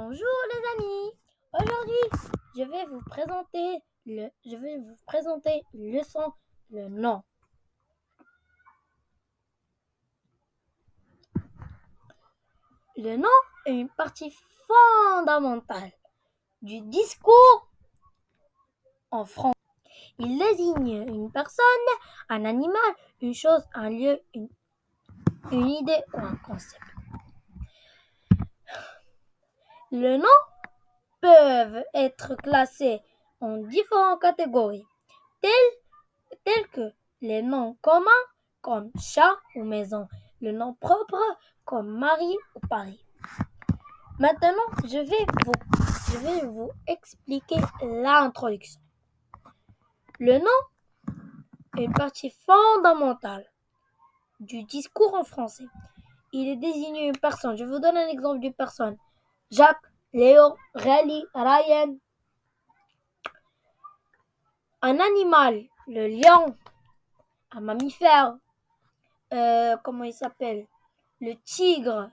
Bonjour les amis. Aujourd'hui, je vais vous présenter leçon le nom. Le nom est une partie fondamentale du discours en français. Il désigne une personne, un animal, une chose, un lieu, une idée ou un concept. Les noms peuvent être classés en différentes catégories, telles que les noms communs comme chat ou maison, le nom propre comme Marie ou Paris. Maintenant, je vais vous expliquer l'introduction. Le nom est une partie fondamentale du discours en français. Il désigne une personne. Je vous donne un exemple d'une personne. Jacques, Léo, Rally, Ryan. Un animal, le lion. Un mammifère, comment il s'appelle? Le tigre,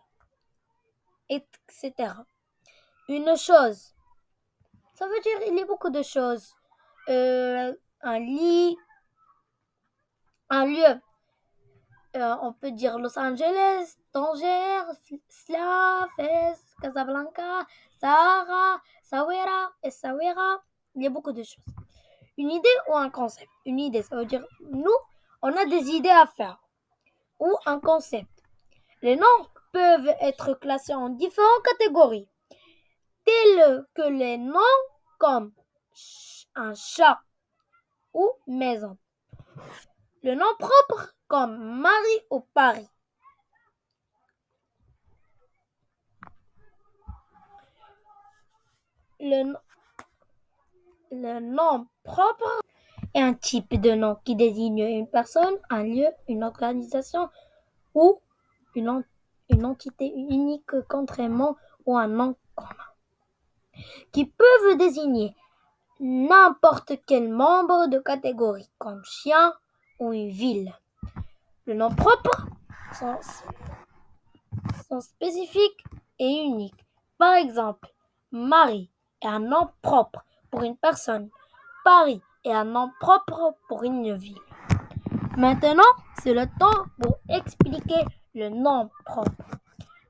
etc. Une chose, ça veut dire il y a beaucoup de choses. Un lit, un lieu. On peut dire Los Angeles, Tanger, Sla, Fès, Casablanca, Sahara, Sawera, Essaouira. Il y a beaucoup de choses. Une idée ou un concept. Une idée, ça veut dire nous, on a des idées à faire. Ou un concept. Les noms peuvent être classés en différentes catégories, telles que les noms comme un chat ou maison. Le nom propre comme Marie ou Paris. Le nom propre est un type de nom qui désigne une personne, un lieu, une organisation ou une entité unique, contrairement ou un nom commun, qui peuvent désigner n'importe quel membre de catégorie, comme chien ou une ville. Le nom propre sont spécifiques et uniques. Par exemple, Marie est un nom propre pour une personne. Paris est un nom propre pour une ville. Maintenant, c'est le temps pour expliquer le nom propre.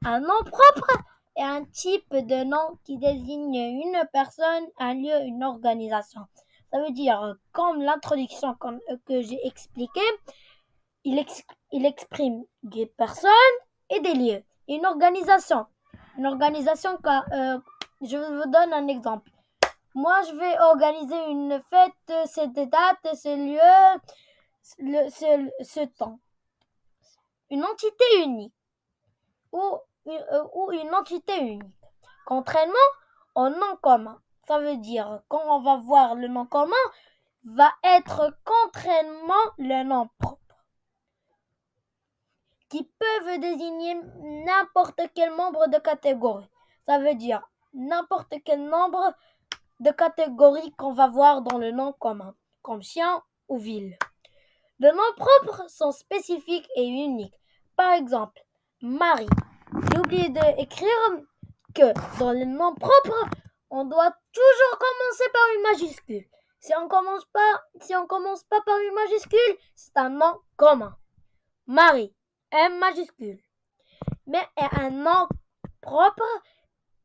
Un nom propre est un type de nom qui désigne une personne, un lieu, une organisation. Ça veut dire, comme l'introduction que j'ai expliqué, il exprime des personnes et des lieux. Une organisation, je vous donne un exemple. Moi, je vais organiser une fête, cette date, ce lieu, ce temps. Une entité unique ou une entité unique. Contrairement au nom commun. Ça veut dire, quand on va voir le nom commun, va être contrairement le nom propre, qui peuvent désigner n'importe quel membre de catégorie. Ça veut dire n'importe quel nombre de catégories qu'on va voir dans le nom commun, comme chien ou ville. Les noms propres sont spécifiques et uniques. Par exemple, Marie. J'ai oublié d'écrire que dans le nom propre, on doit toujours commencer par une majuscule. Si on commence pas par une majuscule, c'est un nom commun. Marie, M majuscule. Mais est un nom propre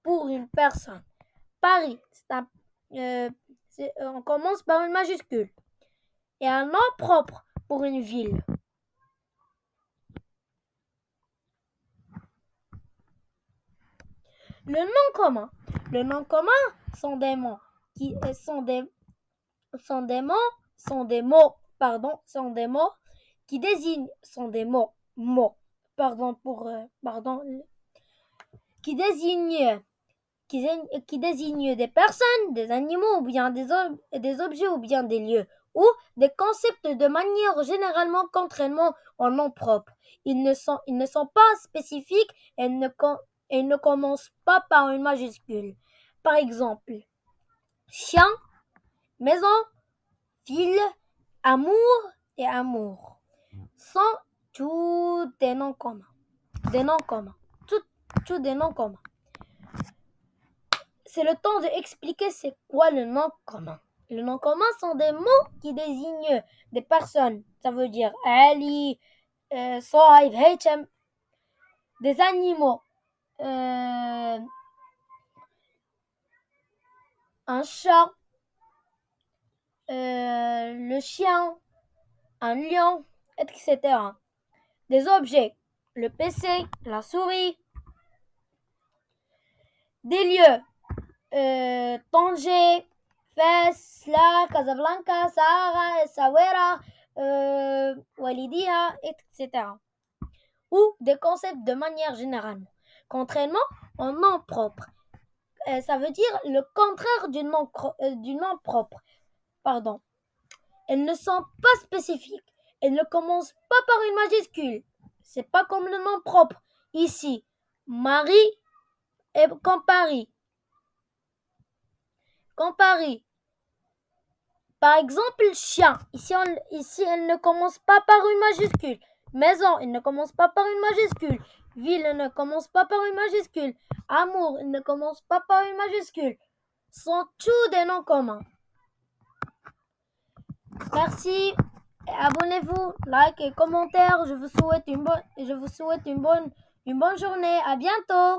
pour une personne. Paris, on commence par une majuscule. Et un nom propre pour une ville. Le nom commun. Le nom commun sont des mots qui sont des mots qui désignent qui désignent des personnes, des animaux ou bien des objets ou bien des lieux ou des concepts de manière généralement contrairement au nom propre. Ils ne sont pas spécifiques et ne commencent pas par une majuscule. Par exemple, chien, maison, ville, amour et amour sont tous des noms communs. Tous des noms communs. c'est le temps d'expliquer c'est quoi le nom commun. Le nom commun sont des mots qui désignent des personnes. Ça veut dire Ali, Sohaib, Hichem, des animaux. Un chat, le chien, un lion, etc. Des objets, le PC, la souris. Des lieux, Tanger, Fès, Sla, Casablanca, Sahara, Essaouira, Walidia, etc. Ou des concepts de manière générale. Contrairement au nom propre. Ça veut dire le contraire du nom propre. Pardon. Elles ne sont pas spécifiques. Elles ne commencent pas par une majuscule. C'est pas comme le nom propre. Ici, Marie et Compari. Compari. Par exemple, chien. Ici, elle ne commence pas par une majuscule. Maison, elle ne commence pas par une majuscule. Ville, elle ne commence pas par une majuscule. Amour, elle ne commence pas par une majuscule. Sont tous des noms communs. Merci. Abonnez-vous, like et commentaire. Je vous souhaite une bonne journée. À bientôt.